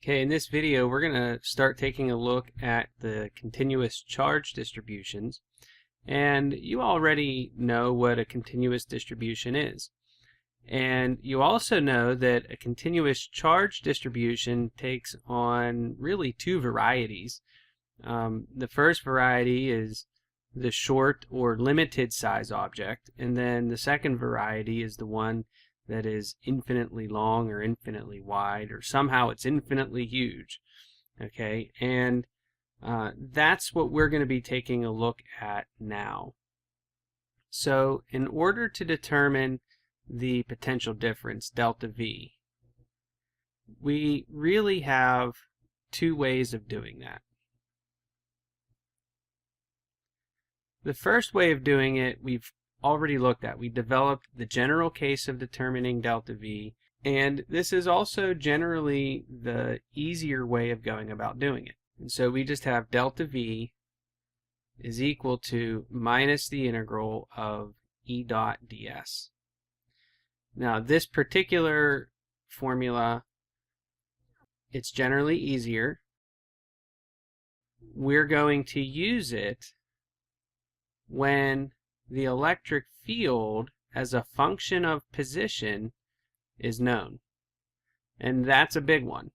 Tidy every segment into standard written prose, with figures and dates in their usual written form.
Okay, in this video we're going to start taking a look at the continuous charge distributions, and you already know what a continuous distribution is. And you also know that a continuous charge distribution takes on really two varieties. The first variety is the short or limited size object, and then the second variety is the one that is infinitely long or infinitely wide, or somehow it's infinitely huge. Okay, and that's what we're going to be taking a look at now. So in order to determine the potential difference, delta V, we really have two ways of doing that. The first way of doing it we've already looked at. We developed the general case of determining delta V, and this is also generally the easier way of going about doing it. And so we just have delta V is equal to minus the integral of e dot ds. Now this particular formula, it's generally easier. We're going to use it when the electric field as a function of position is known. And that's a big one.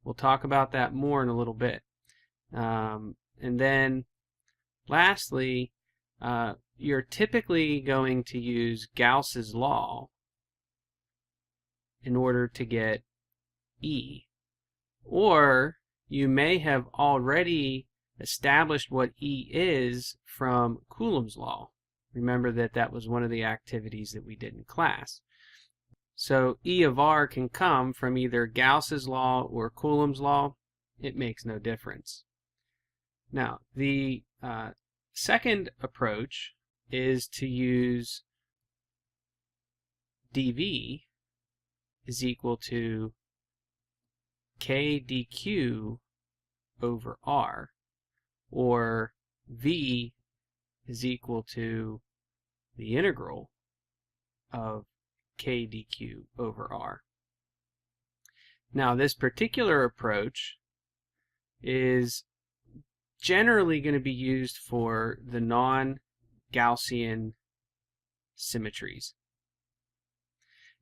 We'll talk about that more in a little bit. And then lastly, you're typically going to use Gauss's law in order to get E. Or you may have already established what E is from Coulomb's law. Remember that that was one of the activities that we did in class. So E of R can come from either Gauss's law or Coulomb's law. It makes no difference. Now, the second approach is to use dV is equal to K dq over R, or V is equal to the integral of K dq over R. Now this particular approach is generally going to be used for the non-Gaussian symmetries.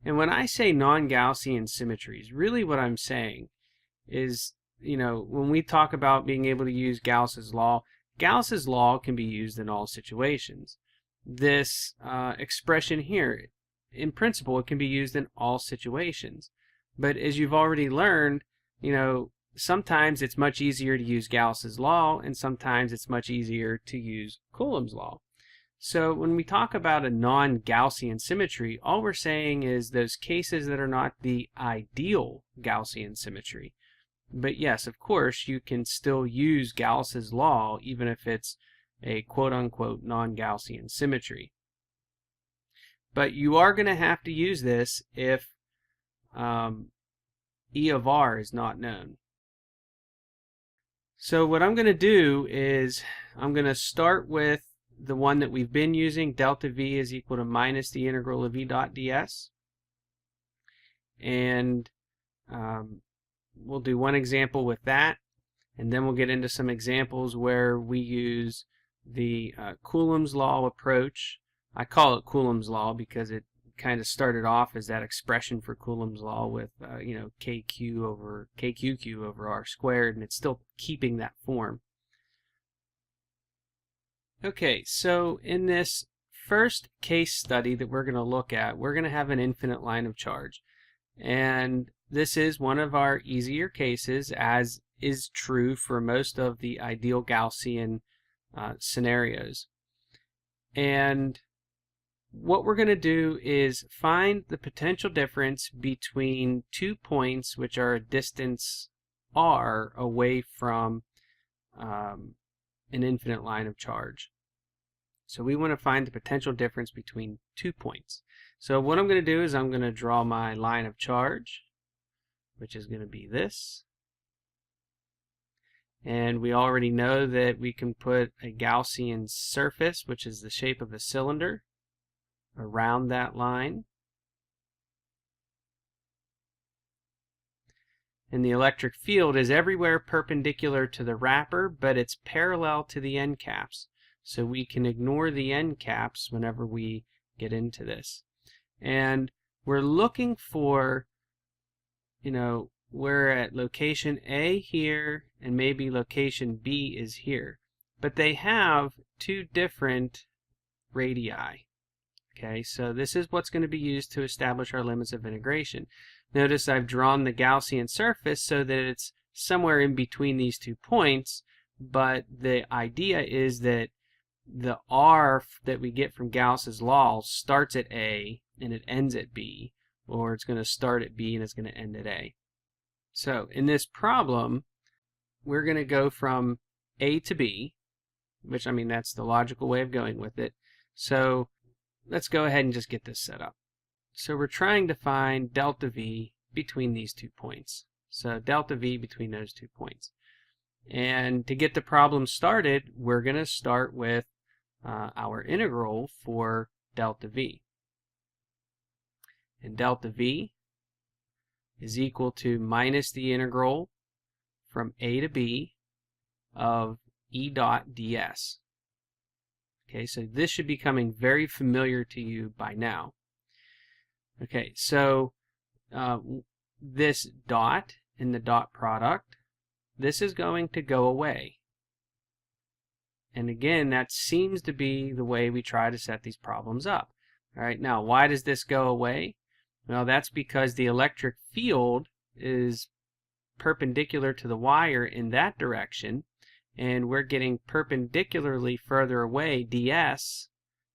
And when I say non-Gaussian symmetries, really what I'm saying is, when we talk about being able to use Gauss's law can be used in all situations. This expression here, in principle, it can be used in all situations. But as you've already learned, sometimes it's much easier to use Gauss's law, and sometimes it's much easier to use Coulomb's law. So when we talk about a non-Gaussian symmetry, all we're saying is those cases that are not the ideal Gaussian symmetry. But yes, of course, you can still use Gauss's law even if it's a quote-unquote non-Gaussian symmetry. But you are going to have to use this if E of R is not known. So what I'm going to do is I'm going to start with the one that we've been using, delta V is equal to minus the integral of E dot ds. And we'll do one example with that, and then we'll get into some examples where we use the Coulomb's law approach. I call it Coulomb's law because it kind of started off as that expression for Coulomb's law with KQQ over R squared, and it's still keeping that form. Okay, so in this first case study that we're going to look at, we're going to have an infinite line of charge. And this is one of our easier cases, as is true for most of the ideal Gaussian scenarios. And what we're going to do is find the potential difference between 2 points which are a distance r away from an infinite line of charge. So we want to find the potential difference between 2 points. So what I'm going to do is I'm going to draw my line of charge, which is going to be this. And we already know that we can put a Gaussian surface, which is the shape of a cylinder, around that line. and the electric field is everywhere perpendicular to the wrapper, but it's parallel to the end caps. So we can ignore the end caps whenever we get into this. And we're looking for, we're at location A here, and maybe location B is here. But they have two different radii. Okay, so this is what's going to be used to establish our limits of integration. Notice I've drawn the Gaussian surface so that it's somewhere in between these 2 points, but the idea is that the R that we get from Gauss's law starts at A and it ends at B, or it's going to start at B and it's going to end at A. So in this problem, we're going to go from A to B, which, that's the logical way of going with it. So let's go ahead and just get this set up. So we're trying to find delta V between these 2 points. So delta V between those 2 points. And to get the problem started, we're going to start with our integral for delta V. And delta V is equal to minus the integral from A to B of e dot ds. Okay, so this should be coming very familiar to you by now. Okay, so this dot in the dot product, this is going to go away. And again, that seems to be the way we try to set these problems up. All right, now why does this go away? Well, that's because the electric field is perpendicular to the wire in that direction, and we're getting perpendicularly further away. ds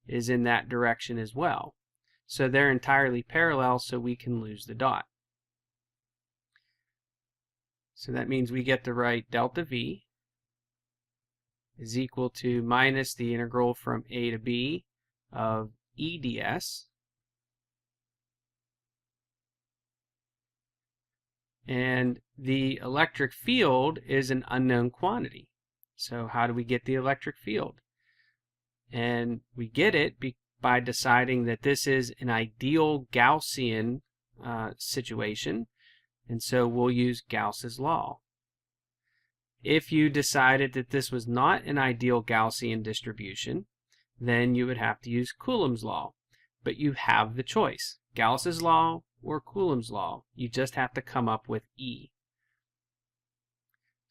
is in that direction as well. So they're entirely parallel, so we can lose the dot. So that means we get to write delta V is equal to minus the integral from A to B of e ds. And the electric field is an unknown quantity. So how do we get the electric field? And we get it by deciding that this is an ideal Gaussian situation, and so we'll use Gauss's law. If you decided that this was not an ideal Gaussian distribution, then you would have to use Coulomb's law. But you have the choice, Gauss's law or Coulomb's law. You just have to come up with E.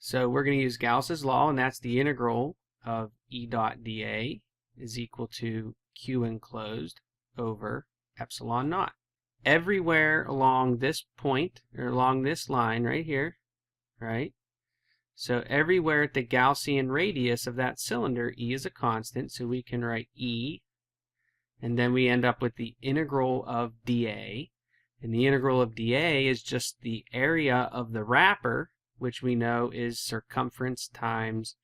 So we're going to use Gauss's law, and that's the integral of E dot dA is equal to Q enclosed over epsilon naught. Everywhere along this point, or along this line right here, right? So everywhere at the Gaussian radius of that cylinder, E is a constant, so we can write E, and then we end up with the integral of dA, and the integral of dA is just the area of the wrapper, which we know is circumference times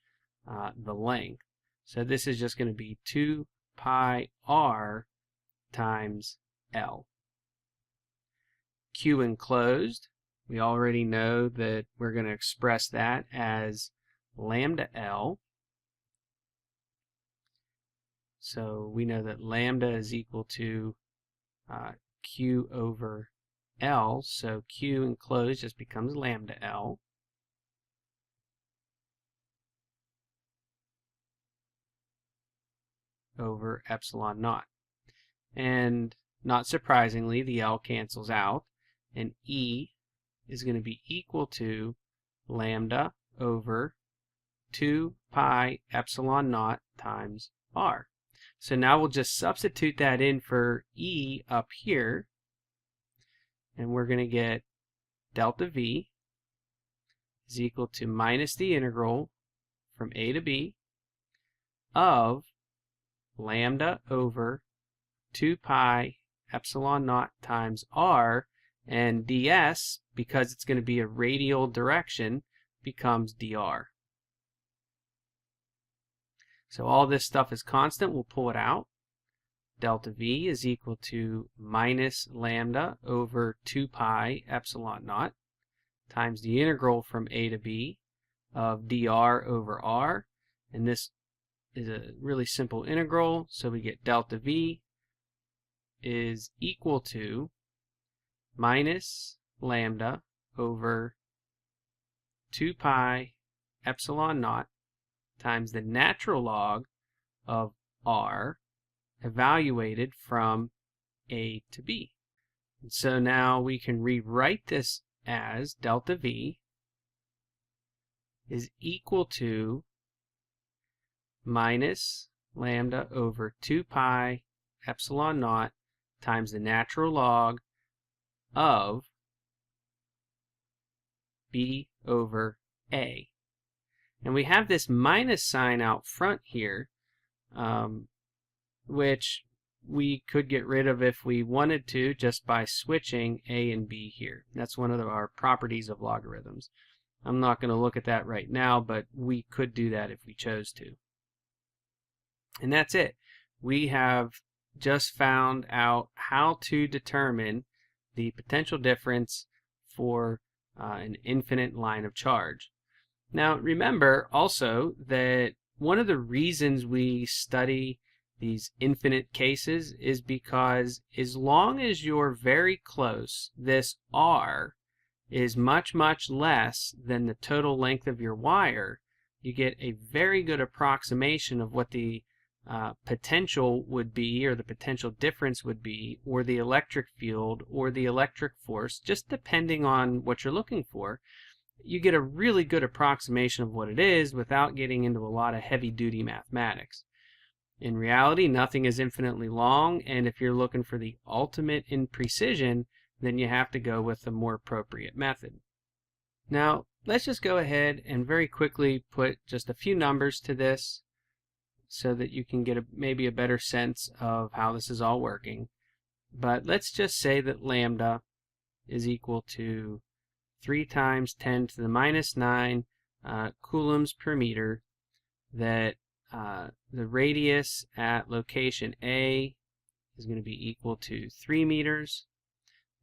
the length. So this is just going to be 2 pi r times L. Q enclosed, we already know that we're going to express that as lambda L. So we know that lambda is equal to Q over L, so Q enclosed just becomes lambda L. Over epsilon naught. And not surprisingly, the L cancels out, and E is going to be equal to lambda over 2 pi epsilon naught times R. So now we'll just substitute that in for E up here, and we're going to get delta V is equal to minus the integral from A to B of lambda over 2 pi epsilon naught times R, and ds, because it's going to be a radial direction, becomes dr. So all this stuff is constant. We'll pull it out. Delta V is equal to minus lambda over 2 pi epsilon naught times the integral from A to B of dr over r, and this is a really simple integral, so we get delta V is equal to minus lambda over 2 pi epsilon naught times the natural log of r evaluated from A to B. And so now we can rewrite this as delta V is equal to minus lambda over 2 pi epsilon naught times the natural log of B over A. And we have this minus sign out front here, which we could get rid of if we wanted to just by switching A and B here. That's one of our properties of logarithms. I'm not going to look at that right now, but we could do that if we chose to. And that's it. We have just found out how to determine the potential difference for an infinite line of charge. Now remember also that one of the reasons we study these infinite cases is because as long as you're very close, this R is much, much less than the total length of your wire, you get a very good approximation of what the potential would be, or the potential difference would be, or the electric field, or the electric force, just depending on what you're looking for. You get a really good approximation of what it is without getting into a lot of heavy-duty mathematics. In reality, nothing is infinitely long, and if you're looking for the ultimate in precision, then you have to go with the more appropriate method. Now, let's just go ahead and very quickly put just a few numbers to this so that you can get maybe a better sense of how this is all working. But let's just say that lambda is equal to 3 times 10 to the minus 9 coulombs per meter, that the radius at location A is going to be equal to 3 meters.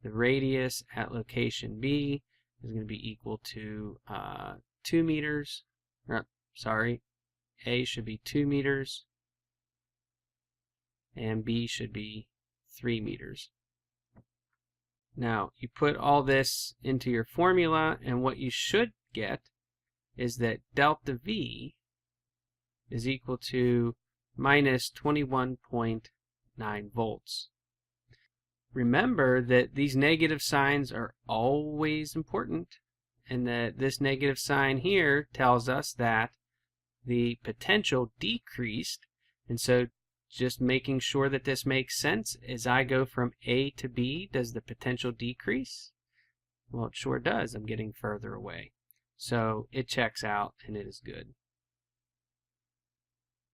The radius at location B is going to be equal to 2 meters. Sorry, A should be 2 meters and B should be 3 meters. Now, you put all this into your formula, and what you should get is that delta V is equal to minus 21.9 volts. Remember that these negative signs are always important, and that this negative sign here tells us that the potential decreased, and so just making sure that this makes sense, as I go from A to B, does the potential decrease? Well, it sure does. I'm getting further away. So it checks out and it is good.